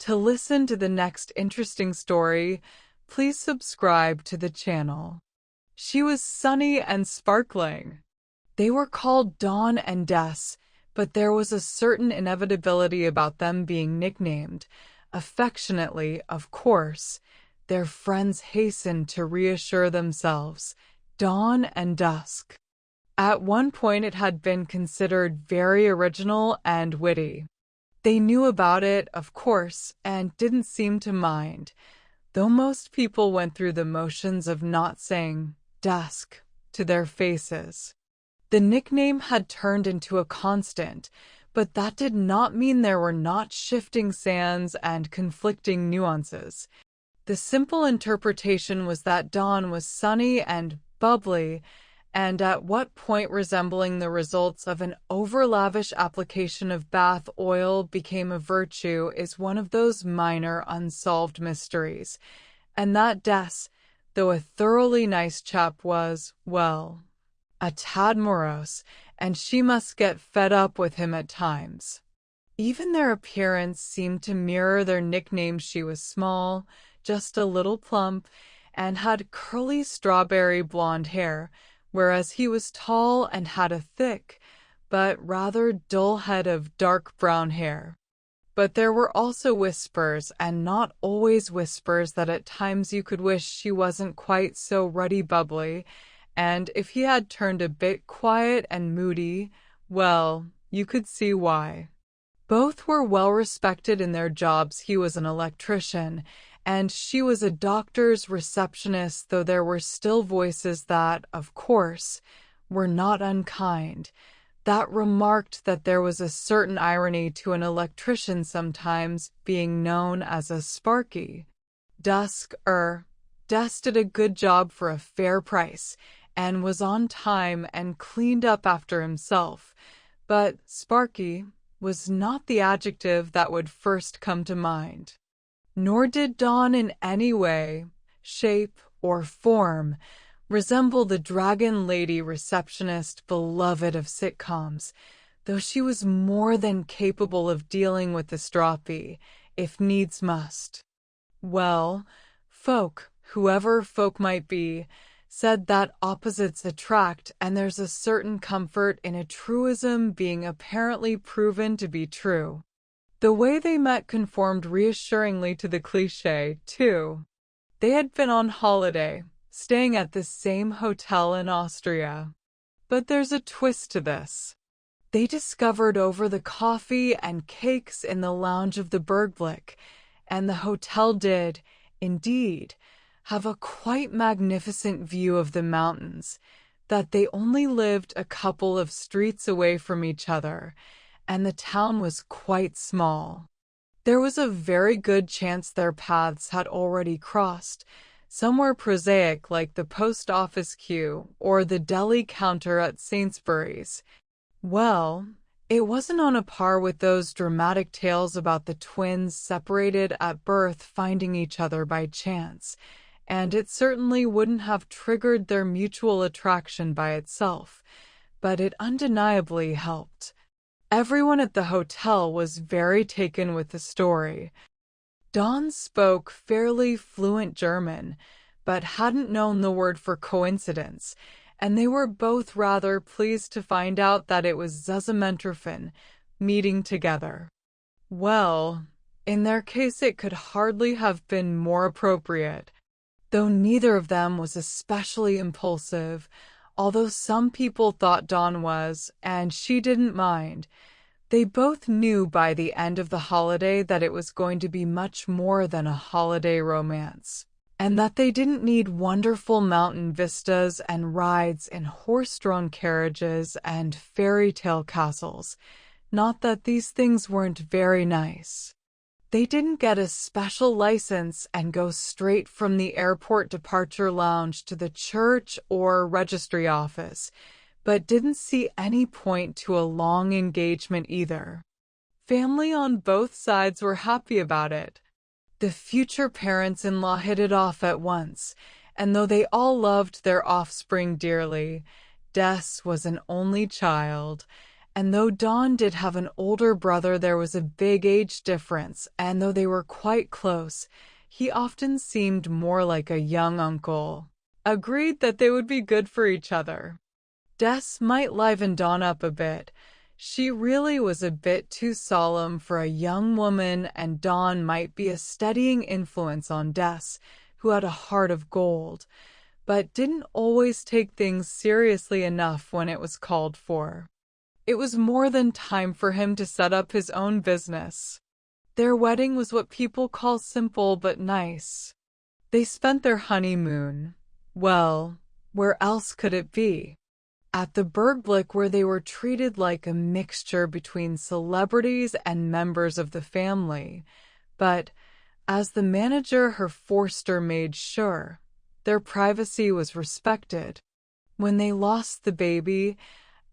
To listen to the next interesting story, please subscribe to the channel. She was sunny and sparkling. They were called Dawn and Des, but there was a certain inevitability about them being nicknamed. Affectionately, of course, their friends hastened to reassure themselves, Dawn and Dusk. At one point it had been considered very original and witty. They knew about it, of course, and didn't seem to mind, though most people went through the motions of not saying dusk to their faces. The nickname had turned into a constant, but that did not mean there were not shifting sands and conflicting nuances. The simple interpretation was that Dawn was sunny and bubbly, and at what point resembling the results of an over-lavish application of bath oil became a virtue is one of those minor unsolved mysteries, and that Des, though a thoroughly nice chap, was, well, a tad morose, and she must get fed up with him at times. Even their appearance seemed to mirror their nickname. She was small, just a little plump, and had curly strawberry blonde hair, whereas he was tall and had a thick, but rather dull head of dark brown hair. But there were also whispers, and not always whispers, that at times you could wish she wasn't quite so ruddy bubbly, and if he had turned a bit quiet and moody, well, you could see why. Both were well respected in their jobs. He was an electrician, and she was a doctor's receptionist, though there were still voices that, of course, were not unkind, that remarked that there was a certain irony to an electrician sometimes being known as a Sparky. Des did a good job for a fair price, and was on time and cleaned up after himself, but Sparky was not the adjective that would first come to mind. Nor did Dawn in any way, shape, or form resemble the dragon lady receptionist beloved of sitcoms, though she was more than capable of dealing with the stroppy, if needs must. Well, whoever folk might be, said that opposites attract, and there's a certain comfort in a truism being apparently proven to be true. The way they met conformed reassuringly to the cliché, too. They had been on holiday, staying at the same hotel in Austria. But there's a twist to this. They discovered over the coffee and cakes in the lounge of the Bergblick, and the hotel did, indeed, have a quite magnificent view of the mountains, that they only lived a couple of streets away from each other, and the town was quite small. There was a very good chance their paths had already crossed, somewhere prosaic like the post office queue or the deli counter at Sainsbury's. Well, it wasn't on a par with those dramatic tales about the twins separated at birth finding each other by chance, and it certainly wouldn't have triggered their mutual attraction by itself, but it undeniably helped. Everyone at the hotel was very taken with the story. Dawn spoke fairly fluent German, but hadn't known the word for coincidence, and they were both rather pleased to find out that it was Zusammentreffen, meeting together. Well, in their case it could hardly have been more appropriate, though neither of them was especially impulsive, although some people thought Dawn was, and she didn't mind. They both knew by the end of the holiday that it was going to be much more than a holiday romance, and that they didn't need wonderful mountain vistas and rides in horse-drawn carriages and fairy tale castles. Not that these things weren't very nice. They didn't get a special license and go straight from the airport departure lounge to the church or registry office, but didn't see any point to a long engagement either. Family on both sides were happy about it. The future parents-in-law hit it off at once, and though they all loved their offspring dearly, Des was an only child, And though Dawn did have an older brother, there was a big age difference, and though they were quite close, he often seemed more like a young uncle. Agreed that they would be good for each other. Des might liven Dawn up a bit. She really was a bit too solemn for a young woman, and Dawn might be a steadying influence on Des, who had a heart of gold, but didn't always take things seriously enough when it was called for. It was more than time for him to set up his own business. Their wedding was what people call simple but nice. They spent their honeymoon, well, where else could it be? At the Bergblick, where they were treated like a mixture between celebrities and members of the family. But, as the manager Herr Forster made sure, their privacy was respected. When they lost the baby,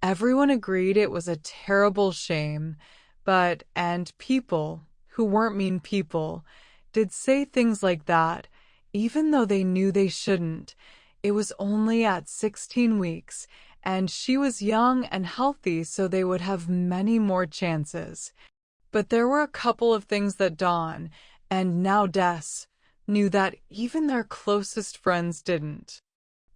everyone agreed it was a terrible shame, and people, who weren't mean people, did say things like that, even though they knew they shouldn't. It was only at 16 weeks, and she was young and healthy, so they would have many more chances. But there were a couple of things that Dawn, and now Des, knew that even their closest friends didn't.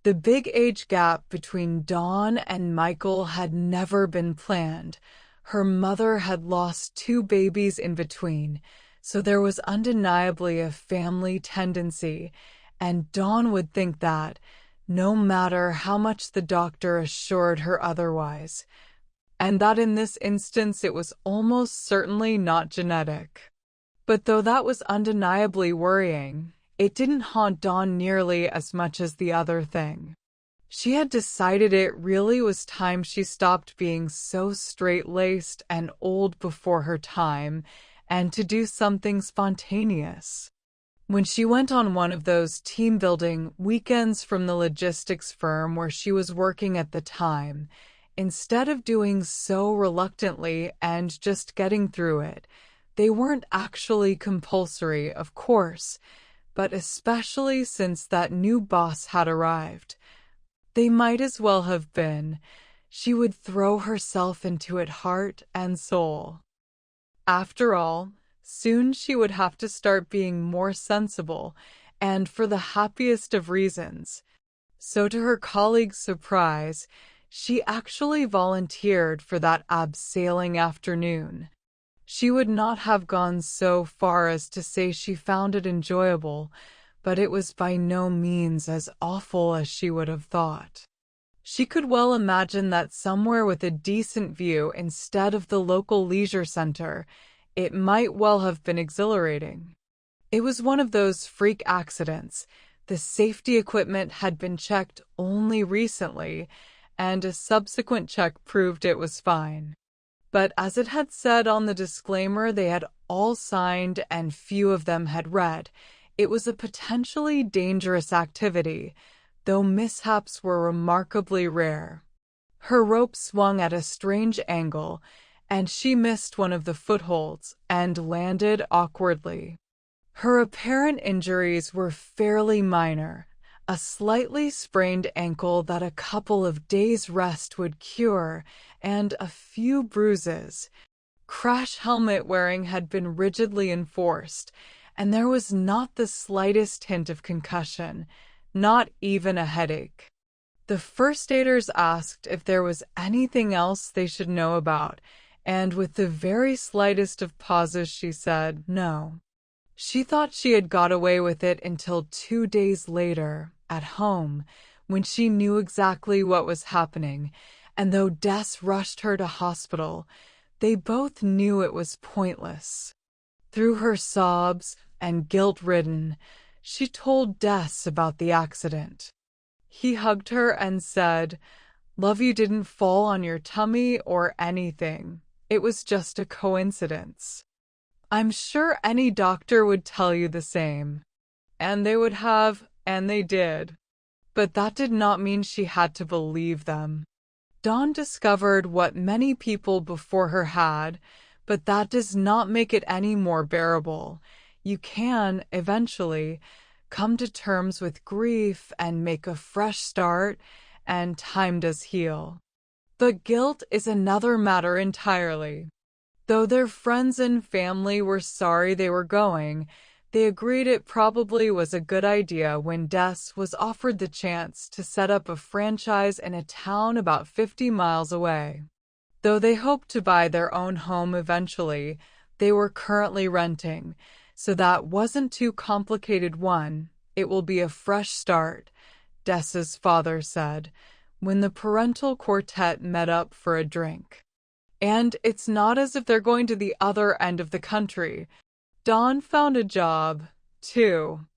The big age gap between Dawn and Michael had never been planned. Her mother had lost 2 babies in between, so there was undeniably a family tendency, and Dawn would think that, no matter how much the doctor assured her otherwise, and that in this instance it was almost certainly not genetic. But though that was undeniably worrying, it didn't haunt Dawn nearly as much as the other thing. She had decided it really was time she stopped being so straight-laced and old before her time, and to do something spontaneous. When she went on one of those team-building weekends from the logistics firm where she was working at the time, instead of doing so reluctantly and just getting through it, they weren't actually compulsory, of course, but especially since that new boss had arrived, they might as well have been. She would throw herself into it heart and soul. After all, soon she would have to start being more sensible, and for the happiest of reasons. So to her colleagues' surprise, she actually volunteered for that abseiling afternoon. She would not have gone so far as to say she found it enjoyable, but it was by no means as awful as she would have thought. She could well imagine that somewhere with a decent view instead of the local leisure center, it might well have been exhilarating. It was one of those freak accidents. The safety equipment had been checked only recently, and a subsequent check proved it was fine. But as it had said on the disclaimer they had all signed and few of them had read, it was a potentially dangerous activity, though mishaps were remarkably rare. Her rope swung at a strange angle, and she missed one of the footholds and landed awkwardly. Her apparent injuries were fairly minor, a slightly sprained ankle that a couple of days' rest would cure, and a few bruises. Crash helmet wearing had been rigidly enforced, and there was not the slightest hint of concussion, not even a headache. The first aiders asked if there was anything else they should know about, and with the very slightest of pauses she said no. She thought she had got away with it until 2 days later, at home, when she knew exactly what was happening, and though Des rushed her to hospital, they both knew it was pointless. Through her sobs and guilt-ridden, she told Des about the accident. He hugged her and said, "Love, you didn't fall on your tummy or anything. It was just a coincidence. I'm sure any doctor would tell you the same." And they would have, and they did. But that did not mean she had to believe them. Dawn discovered what many people before her had, but that does not make it any more bearable. You can, eventually, come to terms with grief and make a fresh start, and time does heal. But guilt is another matter entirely. Though their friends and family were sorry they were going, they agreed it probably was a good idea when Des was offered the chance to set up a franchise in a town about 50 miles away. Though they hoped to buy their own home eventually, they were currently renting, so that wasn't too complicated one. It will be a fresh start, Des's father said, when the parental quartet met up for a drink. And it's not as if they're going to the other end of the country. Dawn found a job, too.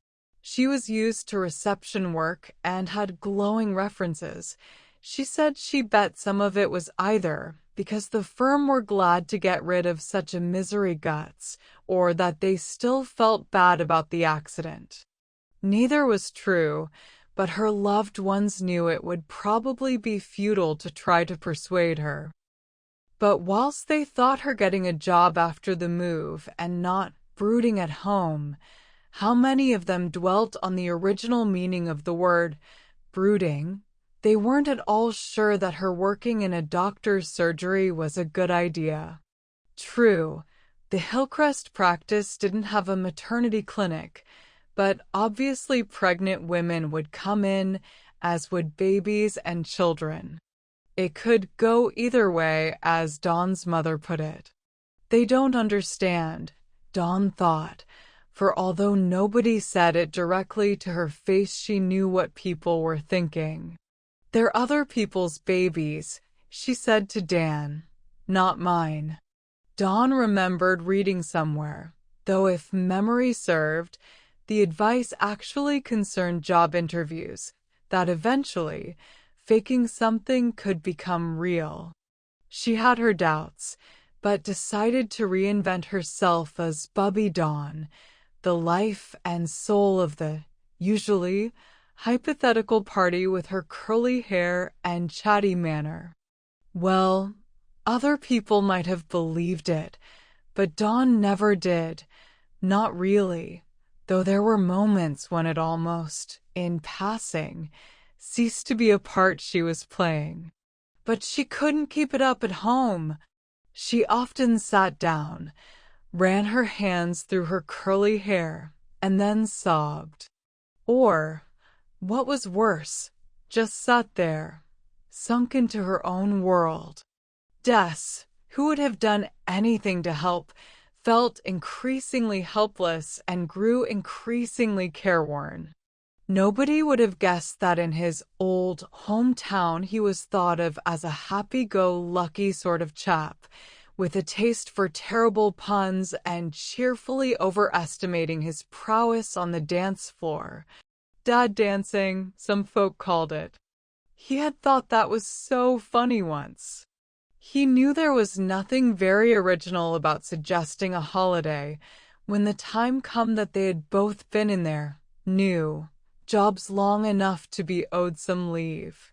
She was used to reception work and had glowing references. She said she bet some of it was either because the firm were glad to get rid of such a misery guts, or that they still felt bad about the accident. Neither was true, but her loved ones knew it would probably be futile to try to persuade her. But whilst they thought her getting a job after the move and not brooding at home, how many of them dwelt on the original meaning of the word brooding? They weren't at all sure that her working in a doctor's surgery was a good idea. True, the Hillcrest practice didn't have a maternity clinic, but obviously pregnant women would come in, as would babies and children. It could go either way, as Dawn's mother put it. They don't understand, Dawn thought, for although nobody said it directly to her face, she knew what people were thinking. "They're other people's babies," she said to Dan, "not mine." Dawn remembered reading somewhere, though if memory served, the advice actually concerned job interviews, that eventually, faking something could become real. She had her doubts, but decided to reinvent herself as Bubby Dawn, the life and soul of the, usually, hypothetical party with her curly hair and chatty manner. Well, other people might have believed it, but Dawn never did. Not really, though there were moments when it almost, in passing, ceased to be a part she was playing. But she couldn't keep it up at home. She often sat down, ran her hands through her curly hair, and then sobbed. Or, what was worse, just sat there, sunk into her own world. Des, who would have done anything to help, felt increasingly helpless and grew increasingly careworn. Nobody would have guessed that in his old hometown he was thought of as a happy-go-lucky sort of chap, with a taste for terrible puns and cheerfully overestimating his prowess on the dance floor. Dad dancing, some folk called it. He had thought that was so funny once. He knew there was nothing very original about suggesting a holiday when the time come that they had both been in their new jobs long enough to be owed some leave.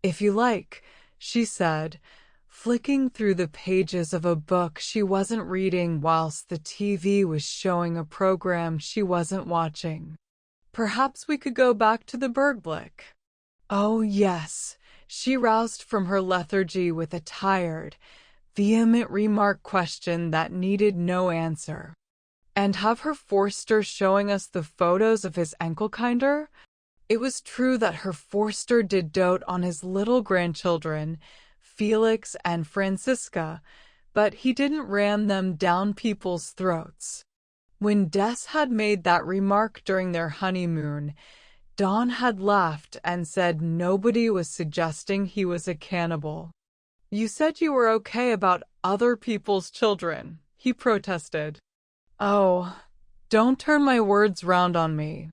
"If you like," she said, flicking through the pages of a book she wasn't reading whilst the TV was showing a program she wasn't watching. "Perhaps we could go back to the Bergblick." "Oh, yes," she roused from her lethargy with a tired, vehement remark question that needed no answer. "And have her Forster showing us the photos of his Enkelkinder?" It was true that her Forster did dote on his little grandchildren, Felix and Francisca, but he didn't ram them down people's throats. When Des had made that remark during their honeymoon, Dawn had laughed and said nobody was suggesting he was a cannibal. "You said you were okay about other people's children," he protested. "Oh, don't turn my words round on me."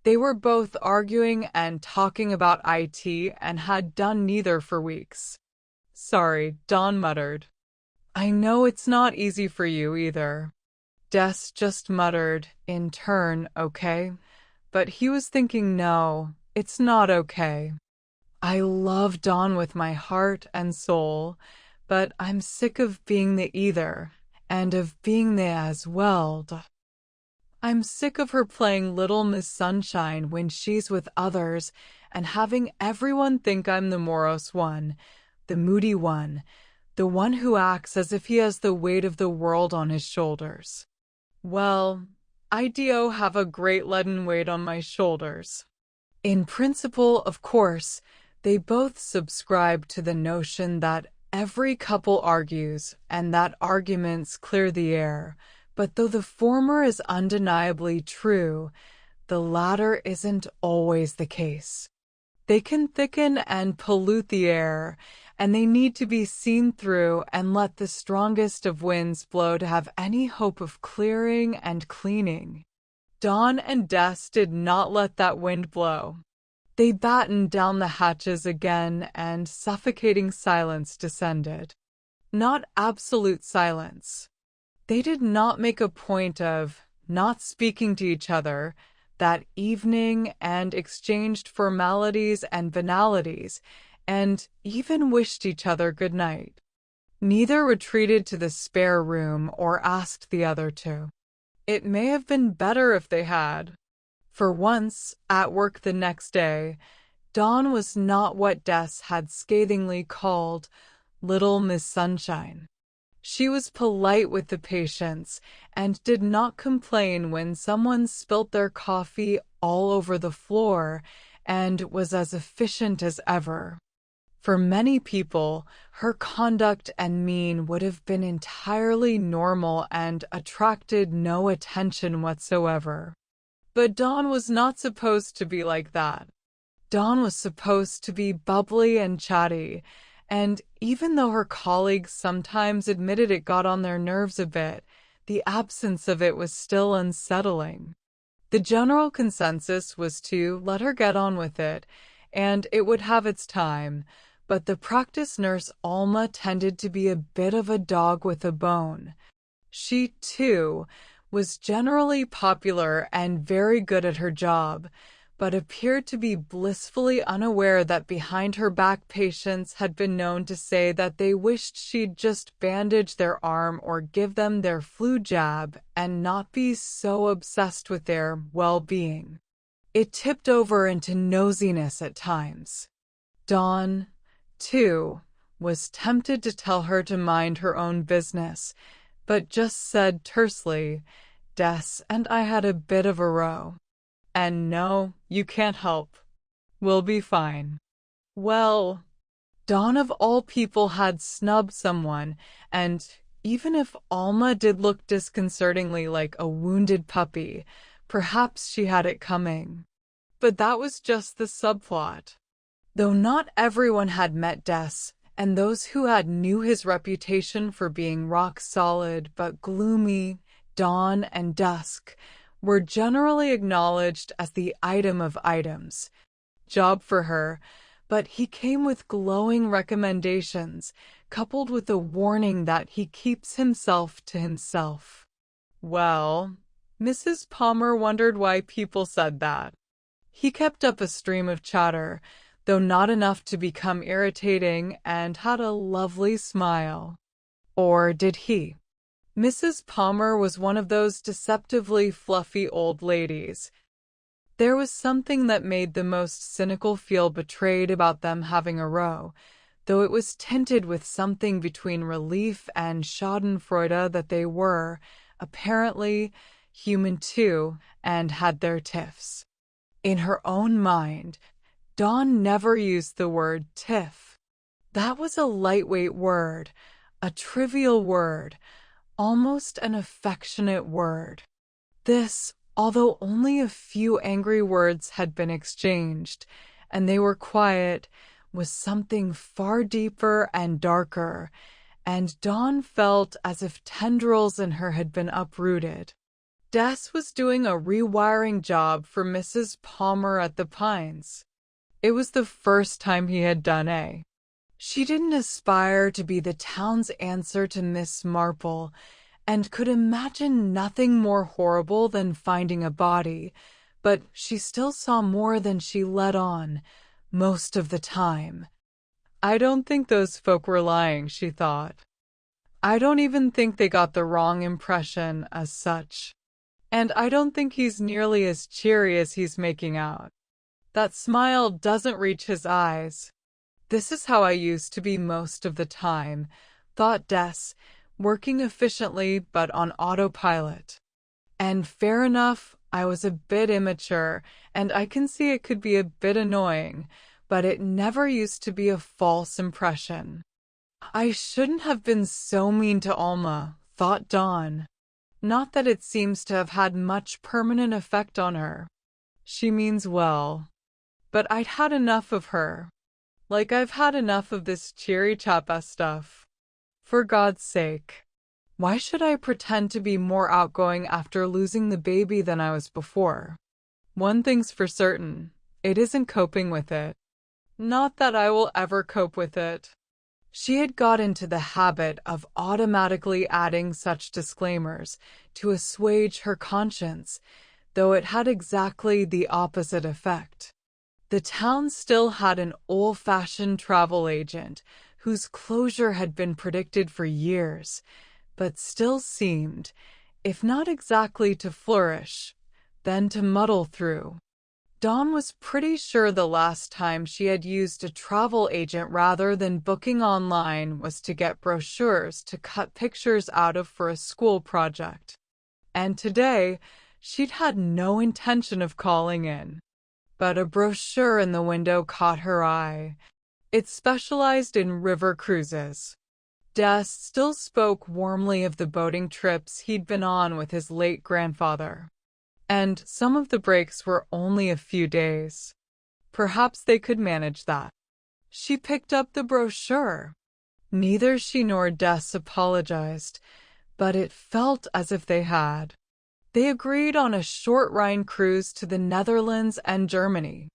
They were both arguing and talking about IT and had done neither for weeks. "Sorry," Dawn muttered. "I know it's not easy for you either." Des just muttered, in turn, "Okay?" But he was thinking, no, it's not okay. "I love Dawn with my heart and soul, but I'm sick of being the either, and of being the as well. I'm sick of her playing Little Miss Sunshine when she's with others and having everyone think I'm the morose one, the moody one, the one who acts as if he has the weight of the world on his shoulders. Well, I do have a great leaden weight on my shoulders. In principle, of course, they both subscribe to the notion that every couple argues and that arguments clear the air, but though the former is undeniably true, the latter isn't always the case. They can thicken and pollute the air, and they need to be seen through and let the strongest of winds blow to have any hope of clearing and cleaning. Dawn and Des did not let that wind blow. They battened down the hatches again, and suffocating silence descended. Not absolute silence. They did not make a point of not speaking to each other that evening and exchanged formalities and banalities, and even wished each other good night. Neither retreated to the spare room or asked the other to. It may have been better if they had. For once, at work the next day, Dawn was not what Des had scathingly called Little Miss Sunshine. She was polite with the patients and did not complain when someone spilt their coffee all over the floor and was as efficient as ever. For many people, her conduct and mien would have been entirely normal and attracted no attention whatsoever. But Dawn was not supposed to be like that. Dawn was supposed to be bubbly and chatty, and even though her colleagues sometimes admitted it got on their nerves a bit, the absence of it was still unsettling. The general consensus was to let her get on with it, and it would have its time, but the practice nurse Alma tended to be a bit of a dog with a bone. She, too, was generally popular and very good at her job, but appeared to be blissfully unaware that behind her back patients had been known to say that they wished she'd just bandage their arm or give them their flu jab and not be so obsessed with their well-being. It tipped over into nosiness at times. Dawn, too, was tempted to tell her to mind her own business, but just said tersely, "Des and I had a bit of a row. And no, you can't help. We'll be fine." Well, Dawn of all people had snubbed someone, and even if Alma did look disconcertingly like a wounded puppy, perhaps she had it coming. But that was just the subplot. Though not everyone had met Des, and those who had knew his reputation for being rock-solid but gloomy, dawn and dusk, were generally acknowledged as the item of items. Job for her, but he came with glowing recommendations, coupled with a warning that he keeps himself to himself. Well, Mrs. Palmer wondered why people said that. He kept up a stream of chatter, though not enough to become irritating, and had a lovely smile. Or did he? Mrs. Palmer was one of those deceptively fluffy old ladies. There was something that made the most cynical feel betrayed about them having a row, though it was tinted with something between relief and schadenfreude that they were, apparently, human too, and had their tiffs. In her own mind, Dawn never used the word tiff. That was a lightweight word, a trivial word, almost an affectionate word. This, although only a few angry words had been exchanged, and they were quiet, was something far deeper and darker, and Dawn felt as if tendrils in her had been uprooted. Des was doing a rewiring job for Mrs. Palmer at the Pines. It was the first time he had done a. She didn't aspire to be the town's answer to Miss Marple, and could imagine nothing more horrible than finding a body, but she still saw more than she let on, most of the time. I don't think those folk were lying, she thought. I don't even think they got the wrong impression as such. And I don't think he's nearly as cheery as he's making out. That smile doesn't reach his eyes. This is how I used to be most of the time, thought Des, working efficiently but on autopilot. And fair enough, I was a bit immature, and I can see it could be a bit annoying, but it never used to be a false impression. I shouldn't have been so mean to Alma, thought Dawn. Not that it seems to have had much permanent effect on her. She means well. But I'd had enough of her. Like I've had enough of this cheery chappa stuff. For God's sake. Why should I pretend to be more outgoing after losing the baby than I was before? One thing's for certain, it isn't coping with it. Not that I will ever cope with it. She had got into the habit of automatically adding such disclaimers to assuage her conscience, though it had exactly the opposite effect. The town still had an old-fashioned travel agent whose closure had been predicted for years, but still seemed, if not exactly to flourish, then to muddle through. Dawn was pretty sure the last time she had used a travel agent rather than booking online was to get brochures to cut pictures out of for a school project. And today, she'd had no intention of calling in. But a brochure in the window caught her eye. It specialized in river cruises. Des still spoke warmly of the boating trips he'd been on with his late grandfather. And some of the breaks were only a few days. Perhaps they could manage that. She picked up the brochure. Neither she nor Des apologized, but it felt as if they had. They agreed on a short Rhine cruise to the Netherlands and Germany.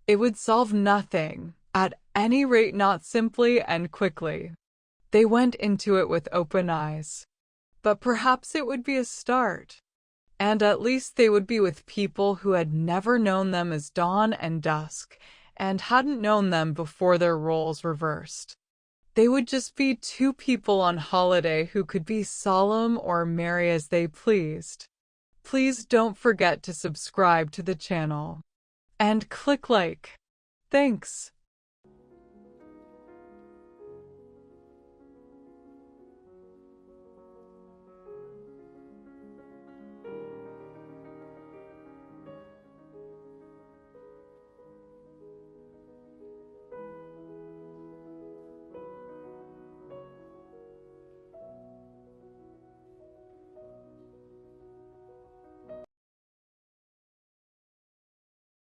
It would solve nothing, at any rate not simply and quickly. They went into it with open eyes. But perhaps it would be a start. And at least they would be with people who had never known them as dawn and dusk, and hadn't known them before their roles reversed. They would just be two people on holiday who could be solemn or merry as they pleased. Please don't forget to subscribe to the channel. And click like. Thanks.